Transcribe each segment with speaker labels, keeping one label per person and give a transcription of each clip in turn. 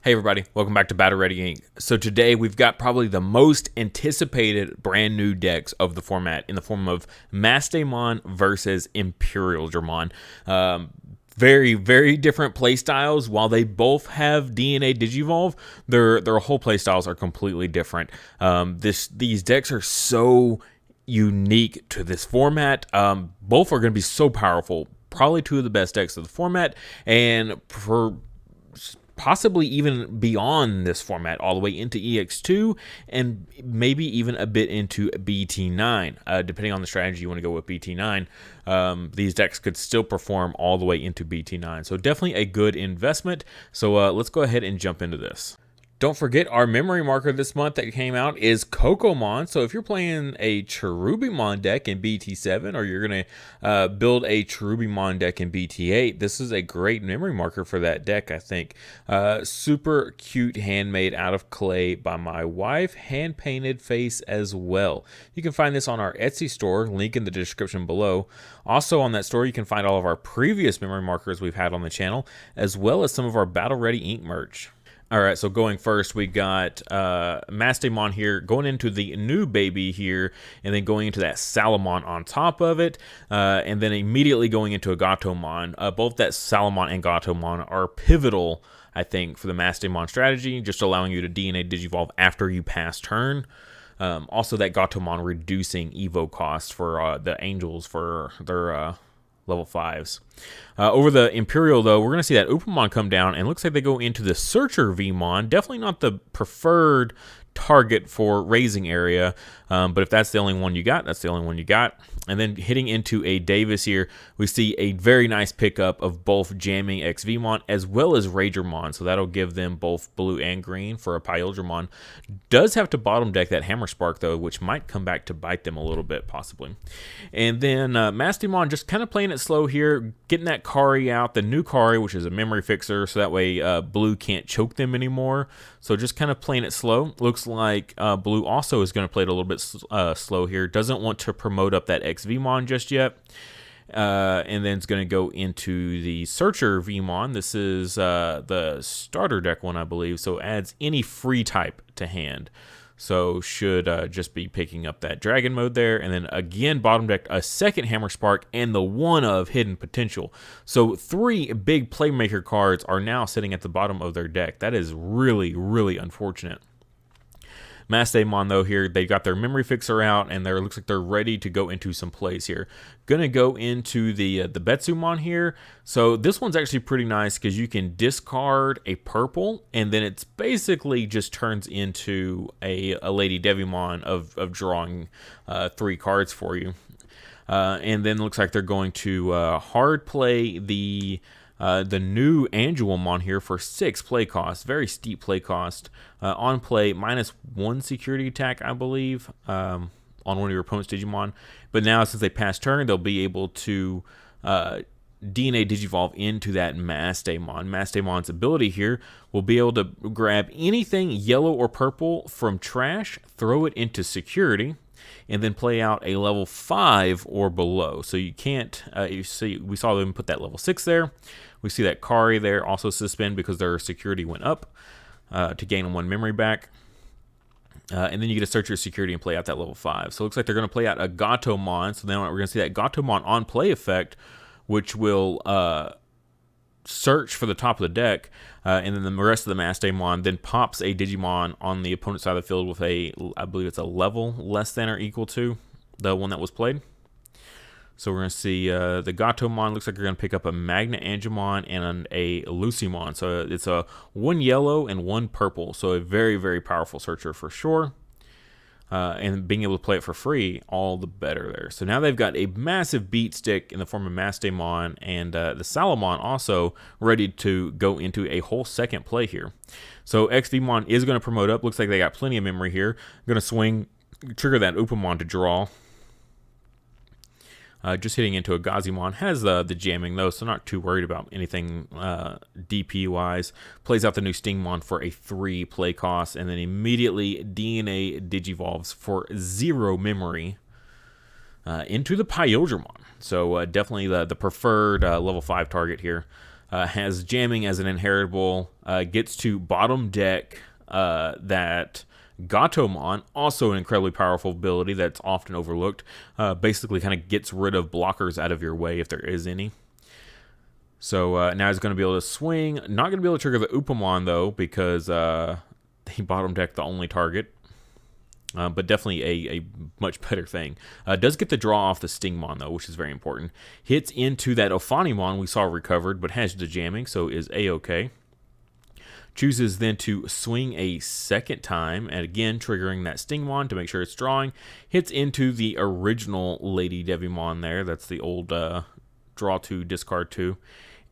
Speaker 1: Hey everybody, welcome back to Battle Ready Inc. So today we've got probably the most anticipated brand new decks of the format in the form of Mastemon versus Imperialdramon. Very, very different playstyles. While they both have DNA Digivolve, their whole playstyles are completely different. These decks are so unique to this format. Both are going to be so powerful. Probably two of the best decks of the format, and for possibly even beyond this format, all the way into EX2 and maybe even a bit into BT9. Depending on the strategy you want to go with BT9, these decks could still perform all the way into BT9. So definitely a good investment. So let's go ahead and jump into this. Don't forget, our memory marker this month that came out is Cocomon. So if you're playing a Cherubimon deck in BT7, or you're going to build a Cherubimon deck in BT8, this is a great memory marker for that deck, I think. Super cute, handmade out of clay by my wife, hand-painted face as well. You can find this on our Etsy store, link in the description below. Also on that store, you can find all of our previous memory markers we've had on the channel, as well as some of our Battle Ready Inc. merch. All right, so going first, we got Mastemon here, going into the new baby here, and then going into that Salamon on top of it, and then immediately going into a Gatomon. Both that Salamon and Gatomon are pivotal, I think, for the Mastemon strategy, just allowing you to DNA Digivolve after you pass turn. Also, that Gatomon reducing Evo cost for the Angels for their level 5s. Over the Imperial, though, we're going to see that Upamon come down, and it looks like they go into the Searcher Vmon. Definitely not the preferred target for raising area, but if that's the only one you got, that's the only one you got. And then hitting into a Davis here, we see a very nice pickup of both Jamming X Vmon as well as Ragermon, so that'll give them both blue and green for a Paildramon. Does have to bottom deck that Hammer Spark, though, which might come back to bite them a little bit, possibly. And then Mastemon just kind of playing it slow here, getting that Kari out, the new Kari, which is a memory fixer, so that way blue can't choke them anymore. So just kind of playing it slow. Looks like blue also is going to play it a little bit slow here. Doesn't want to promote up that XVmon just yet. And then it's going to go into the Searcher Vmon. This is the starter deck one, I believe. So adds any free type to hand. So should just be picking up that Dragon mode there. And then again, bottom deck a second Hammer Spark and the one of Hidden Potential. So 3 big Playmaker cards are now sitting at the bottom of their deck. That is really, really unfortunate. Mastemon, though, here, they got their memory fixer out, and it looks like they're ready to go into some plays here. Gonna go into the Betsumon here. So this one's actually pretty nice because you can discard a purple, and then it's basically just turns into a Lady Devimon of drawing 3 cards for you. And then looks like they're going to hard play the new Angelomon here for 6 play cost, very steep play cost. On play, -1 security attack, I believe, on one of your opponent's Digimon. But now, since they pass turn, they'll be able to DNA Digivolve into that Mastemon. Mastemon's ability here will be able to grab anything yellow or purple from trash, throw it into security, and then play out a level 5 or below. So you can't, you see, we saw them put that level 6 there. We see that Kari there also suspend because their security went up to gain 1 memory back. And then you get to search your security and play out that level 5. So it looks like they're going to play out a Gatomon. So then we're going to see that Gatomon on play effect, which will search for the top of the deck, and then the rest of the Mastemon then pops a Digimon on the opponent's side of the field with a, I believe it's a level less than or equal to the one that was played. So we're going to see the Gatomon looks like they're going to pick up a Magna Angemon and a Lucimon. So it's a 1 yellow and 1 purple. So a very, very powerful searcher for sure. And being able to play it for free, all the better there. So now they've got a massive beat stick in the form of Mastemon, and the Salamon also ready to go into a whole second play here. So XVmon is going to promote up. Looks like they got plenty of memory here. Going to swing, trigger that Upamon to draw. Just hitting into a Gazimon. Has the jamming, though, so not too worried about anything DP-wise. Plays out the new Stingmon for a 3 play cost, and then immediately DNA Digivolves for 0 memory into the Paildramon. So definitely the preferred level 5 target here. has jamming as an inheritable, gets to bottom deck that Gatomon, also an incredibly powerful ability that's often overlooked. Basically kind of gets rid of blockers out of your way if there is any. So now he's going to be able to swing. Not going to be able to trigger the Upamon, though, because he bottom decked the only target. But definitely a much better thing. Does get the draw off the Stingmon, though, which is very important. Hits into that Ophanimon we saw recovered, but has the jamming, so is A-okay. Chooses then to swing a second time, and again, triggering that Stingmon to make sure it's drawing. Hits into the original Lady Devimon there. That's the old draw 2, discard 2.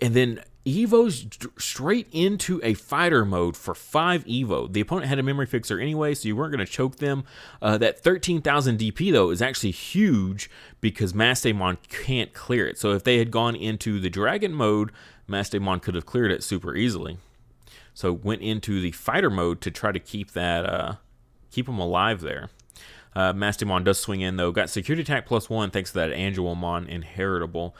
Speaker 1: And then Evo's straight into a fighter mode for 5 Evo. The opponent had a memory fixer anyway, so you weren't going to choke them. That 13,000 DP, though, is actually huge because Mastemon can't clear it. So if they had gone into the Dragon mode, Mastemon could have cleared it super easily. So went into the fighter mode to try to keep that, keep them alive there. Mastemon does swing in, though. Got security attack +1 thanks to that Angelomon inheritable.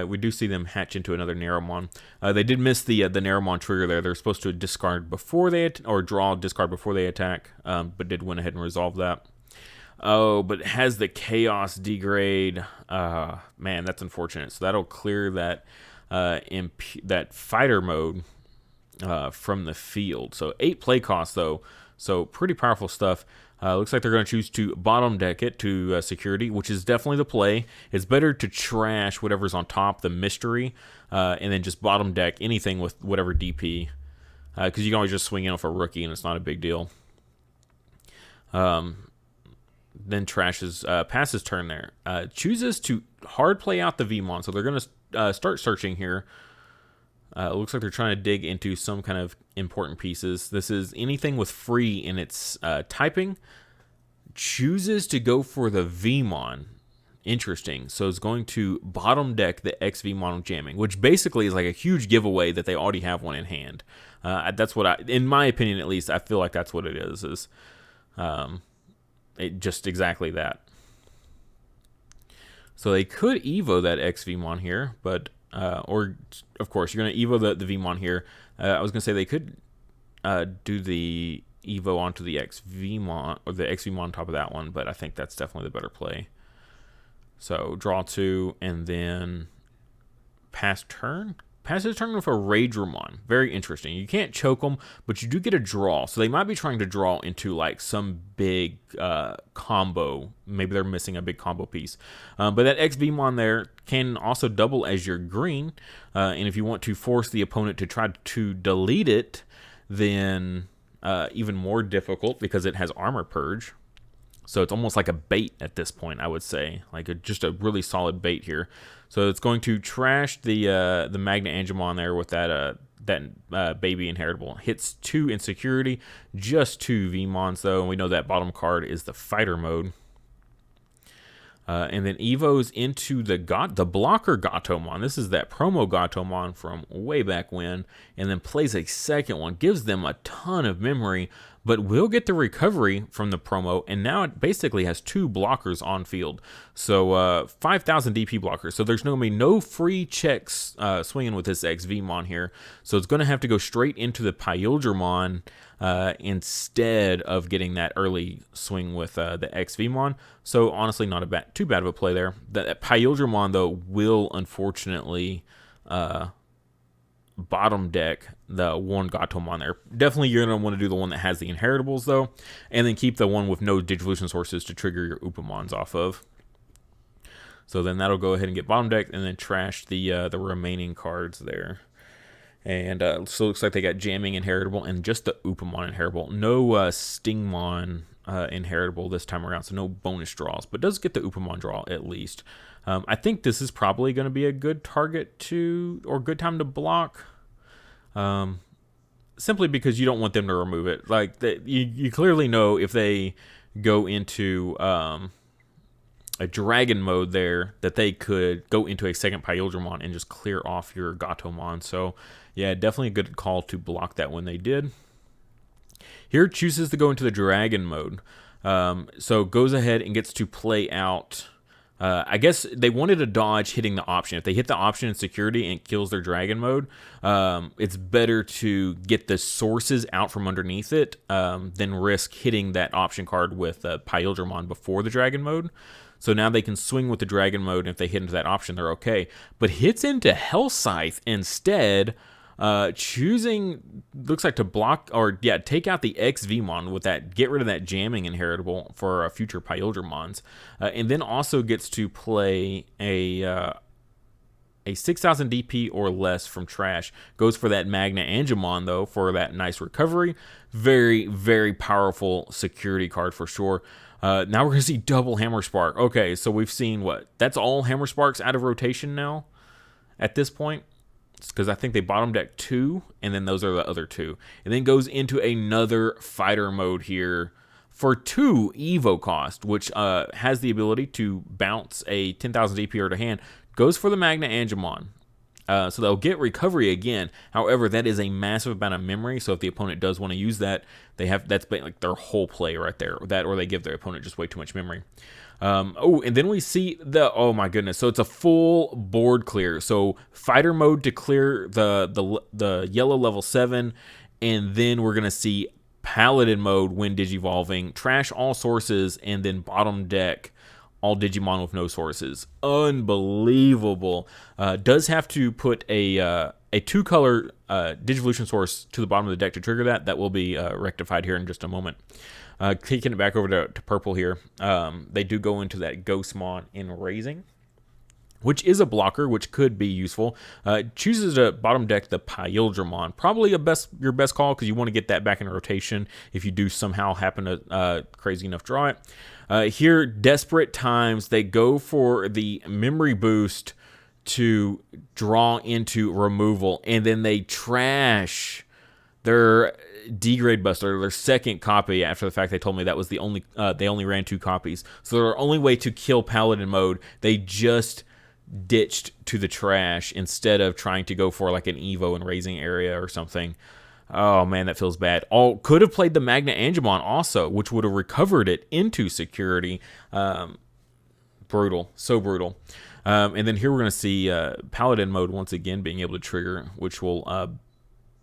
Speaker 1: We do see them hatch into another Narrowmon. They did miss the Narrowmon trigger there. They're supposed to discard before they or draw discard before they attack, but did went ahead and resolve that. Oh, but it has the Chaos degrade. Man, that's unfortunate. So that'll clear that that fighter mode from the field. So 8 play costs, though. So pretty powerful stuff. Looks like they're going to choose to bottom deck it to security, which is definitely the play. It's better to trash whatever's on top, the mystery, and then just bottom deck anything with whatever DP. Because you can always just swing in for a rookie, and it's not a big deal. Then trashes, passes turn there. Chooses to hard play out the Vmon, so they're going to start searching here. It looks like they're trying to dig into some kind of important pieces. This is anything with free in its typing. Chooses to go for the Vmon. Interesting. So it's going to bottom deck the X Vmon jamming, which basically is like a huge giveaway that they already have one in hand. That's what in my opinion at least, I feel like that's what it is it just exactly that. So they could Evo that X Vmon here, but or of course you're going to Evo the Vmon here. I was going to say they could do the Evo onto the X Vmon or the X Vmon on top of that one, but I think that's definitely the better play. So draw 2 and then pass turn. Passes turn with a Paildramon. Very interesting. You can't choke them, but you do get a draw. So they might be trying to draw into like some big combo. Maybe they're missing a big combo piece. But that XVmon there can also double as your green. And if you want to force the opponent to try to delete it, then even more difficult because it has Armor Purge. So it's almost like a bait at this point, I would say. Like just a really solid bait here. So it's going to trash the Magna Angemon there with that baby inheritable. Hits 2 in security, just 2 Vmons though, and we know that bottom card is the fighter mode. And then Evo's into the blocker Gatomon. This is that promo Gatomon from way back when, and then plays a second one. Gives them a ton of memory, but will get the recovery from the promo, and now it basically has 2 blockers on field. So 5,000 DP blockers. So there's going to be no free checks swinging with this XVmon here. So it's going to have to go straight into the Paildramon instead of getting that early swing with the XVmon. So honestly, not too bad of a play there. That Paildramon, though, will unfortunately bottom deck the one Gatomon there. Definitely you're going to want to do the one that has the inheritables, though, and then keep the one with no Digivolution sources to trigger your Upamons off of. So then that'll go ahead and get bottom decked and then trash the remaining cards there. And so it looks like they got Jamming inheritable and just the Upamon inheritable. No Stingmon inheritable this time around, so no bonus draws, but does get the Upamon draw at least. I think this is probably going to be a good target or good time to block. Simply because you don't want them to remove it. Like you clearly know if they go into a dragon mode there that they could go into a second Paildramon and just clear off your Gatomon. So yeah, definitely a good call to block that when they did. Here chooses to go into the dragon mode. So goes ahead and gets to play out I guess they wanted to dodge hitting the option. If they hit the option in security and it kills their dragon mode, it's better to get the sources out from underneath it than risk hitting that option card with Paildramon before the dragon mode. So now they can swing with the dragon mode, and if they hit into that option, they're okay. But hits into Hell Scythe instead, choosing, looks like to block, or yeah, take out the XVmon with that, get rid of that jamming inheritable for future Paildramons. And then also gets to play a 6,000 DP or less from trash. Goes for that Mastemon, though, for that nice recovery. Very, very powerful security card for sure. Now we're going to see double Hammer Spark. Okay, so we've seen what? That's all Hammer Sparks out of rotation now at this point. Because I think they bottom deck 2, and then those are the other 2. And then goes into another fighter mode here for 2 Evo cost, which has the ability to bounce a 10,000 DP to hand. Goes for the Mastemon. So they'll get recovery again. However, that is a massive amount of memory. So if the opponent does want to use that, that's like their whole play right there. That, or they give their opponent just way too much memory. And then we see oh my goodness. So it's a full board clear. So fighter mode to clear the yellow level 7, and then we're gonna see paladin mode when digivolving, trash all sources, and then bottom deck all Digimon with no sources. Unbelievable. Does have to put a 2-color Digivolution source to the bottom of the deck to trigger that. That will be rectified here in just a moment. Taking it back over to purple here. They do go into that Ghostmon in Raising, which is a blocker, which could be useful. Chooses to bottom deck the Paildramon. Probably your best call, because you want to get that back in rotation if you do somehow happen to crazy enough draw it. Here, desperate times, they go for the memory boost to draw into removal, and then they trash their Degrade Buster, their second copy, after the fact they told me that was the only, they only ran 2 copies. So their only way to kill Paladin mode, they just ditched to the trash instead of trying to go for like an Evo and Raising area or something. Oh man, that feels bad. Could have played the Mastemon also, which would have recovered it into security. Brutal, so brutal. And then here we're going to see Paladin mode once again being able to trigger, which will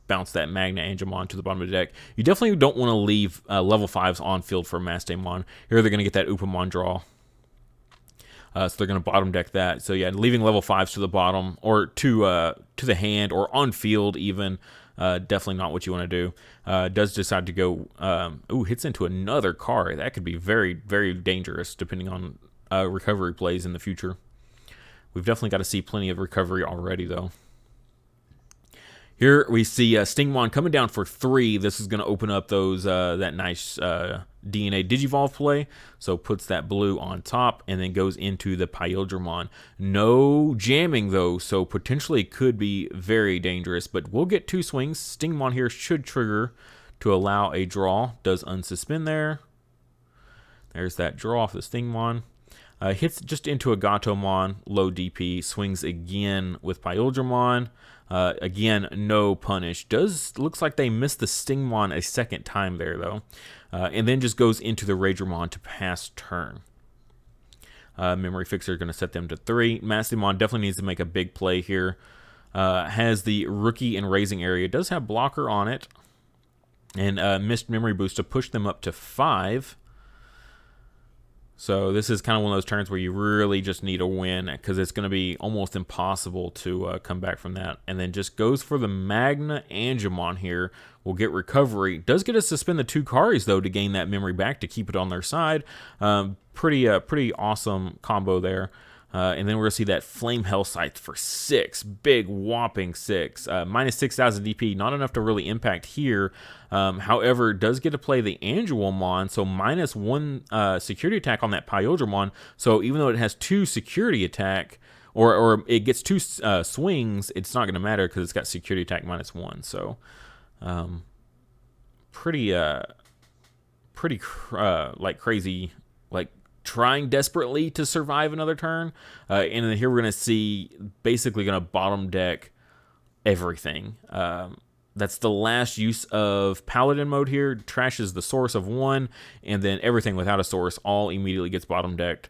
Speaker 1: bounce that Mastemon to the bottom of the deck. You definitely don't want to leave level 5s on field for Mastemon. Here they're going to get that Upamon draw. So they're going to bottom deck that. So yeah, leaving level 5s to the bottom, or to the hand, or on field even. Definitely not what you want to do. Does decide to go, hits into another card. That could be very, very dangerous depending on recovery plays in the future. We've definitely got to see plenty of recovery already, though. Here we see Stingmon coming down for 3. This is going to open up those that nice DNA Digivolve play. So puts that blue on top and then goes into the Paildramon. No jamming though, so potentially could be very dangerous. But we'll get 2 swings. Stingmon here should trigger to allow a draw. Does unsuspend there. There's that draw off the Stingmon. Hits just into a Gatomon, low DP. Swings again with Paildramon. Again, no punish. Looks like they missed the Stingmon a second time there, though. And then just goes into the Raidramon to pass turn. Memory Fixer going to set them to 3. Mastemon definitely needs to make a big play here. Has the Rookie and Raising area. Does have blocker on it. And missed Memory Boost to push them up to 5. So this is kind of one of those turns where you really just need a win, because it's going to be almost impossible to come back from that. And then just goes for the Mastemon here. Will get recovery. Does get to suspend the 2 Karis, though, to gain that memory back to keep it on their side. Pretty awesome combo there. And then we're going to see that Flame Hell Scythe for 6. Big whopping 6. Minus 6,000 DP. Not enough to really impact here. However, does get to play the Angelmon. So minus 1 security attack on that Paildramon. So even though it has 2 security attack, or it gets 2 swings, it's not going to matter because it's got security attack minus 1. So pretty like crazy, like trying desperately to survive another turn. And then here we're going to see basically going to bottom deck everything. That's the last use of Paladin mode here. Trashes the source of 1, and then everything without a source all immediately gets bottom decked.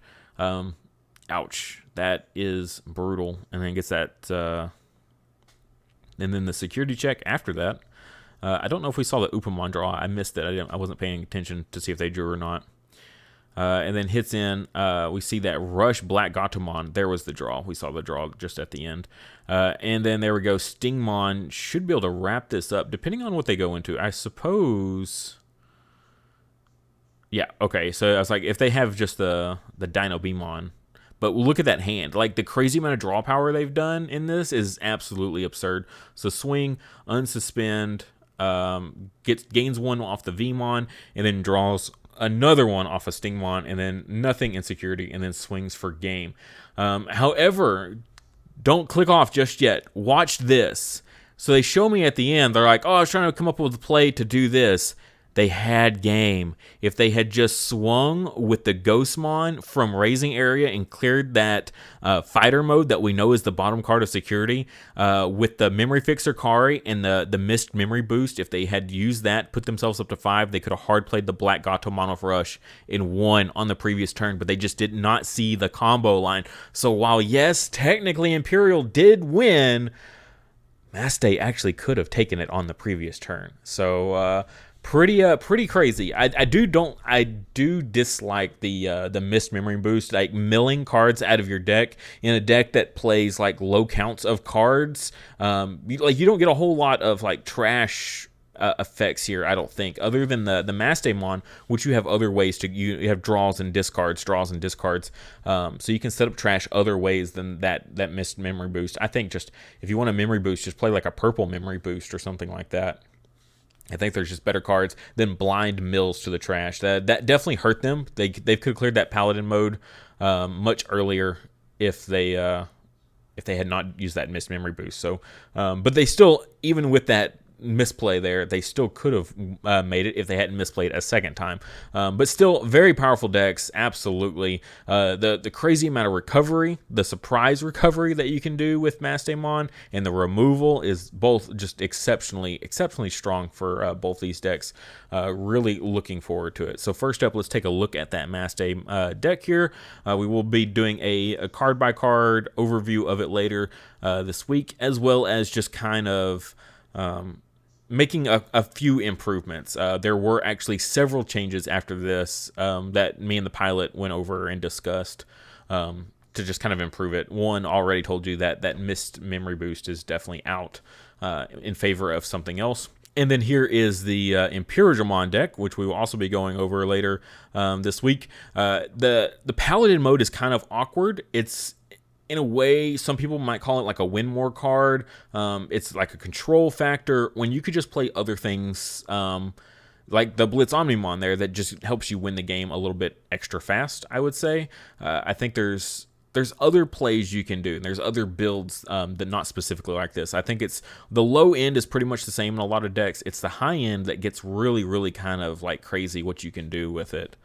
Speaker 1: Ouch. That is brutal. And then gets that, and then the security check after that. I don't know if we saw the Upamon draw. I missed it. I wasn't paying attention to see if they drew or not. And then hits in, we see that Rush Black Gatomon. There was the draw. We saw the draw just at the end. And then there we go. Stingmon should be able to wrap this up, depending on what they go into. I suppose... Yeah, okay. So I was like, if they have just the Dino Beamon... But look at that hand. Like, the crazy amount of draw power they've done in this is absolutely absurd. So swing, unsuspend, gains one off the Vmon, and then draws another one off of Stingmon, and then nothing in security, and then swings for game. However, don't click off just yet. Watch this. So they show me at the end, they're like, oh, I was trying to come up with a play to do this. They had game. If they had just swung with the Ghostmon from raising area and cleared that fighter mode that we know is the bottom card of security, with the Memory Fixer Kari and the missed memory boost, if they had used that, put themselves up to 5, they could have hard played the Black Gatomon off Rush and won on the previous turn, but they just did not see the combo line. So while, yes, technically Imperial did win, Maste actually could have taken it on the previous turn. So, pretty crazy. I do dislike the missed memory boost, like milling cards out of your deck in a deck that plays like low counts of cards. You don't get a whole lot of like trash effects here, I don't think, other than the Mastemon, which you have other ways to, you have draws and discards, so you can set up trash other ways than that missed memory boost. I think just if you want a memory boost, just play like a purple memory boost or something like that. I think there's just better cards than blind mills to the trash. That definitely hurt them. They could have cleared that Paladin mode much earlier if they had not used that missed memory boost. So, but they still, even with that misplay there, they still could have made it if they hadn't misplayed a second time. But still, very powerful decks, absolutely. The crazy amount of recovery, the surprise recovery that you can do with Mastemon, and the removal is both just exceptionally strong for both these decks. Really looking forward to it. So first up, let's take a look at that Maste deck here. We will be doing a card-by-card overview of it later this week, as well as just kind of making a few improvements. There were actually several changes after this that me and the pilot went over and discussed to just kind of improve it. One, already told you that missed memory boost is definitely out in favor of something else. And then here is the Imperialdramon deck, which we will also be going over later this week. The Paladin mode is kind of awkward. It's, in a way, some people might call it like a win more card. It's like a control factor when you could just play other things like the Blitz Omnimon there that just helps you win the game a little bit extra fast, I would say. I think there's other plays you can do, and there's other builds that not specifically like this. I think it's the low end is pretty much the same in a lot of decks. It's the high end that gets really kind of like crazy what you can do with it.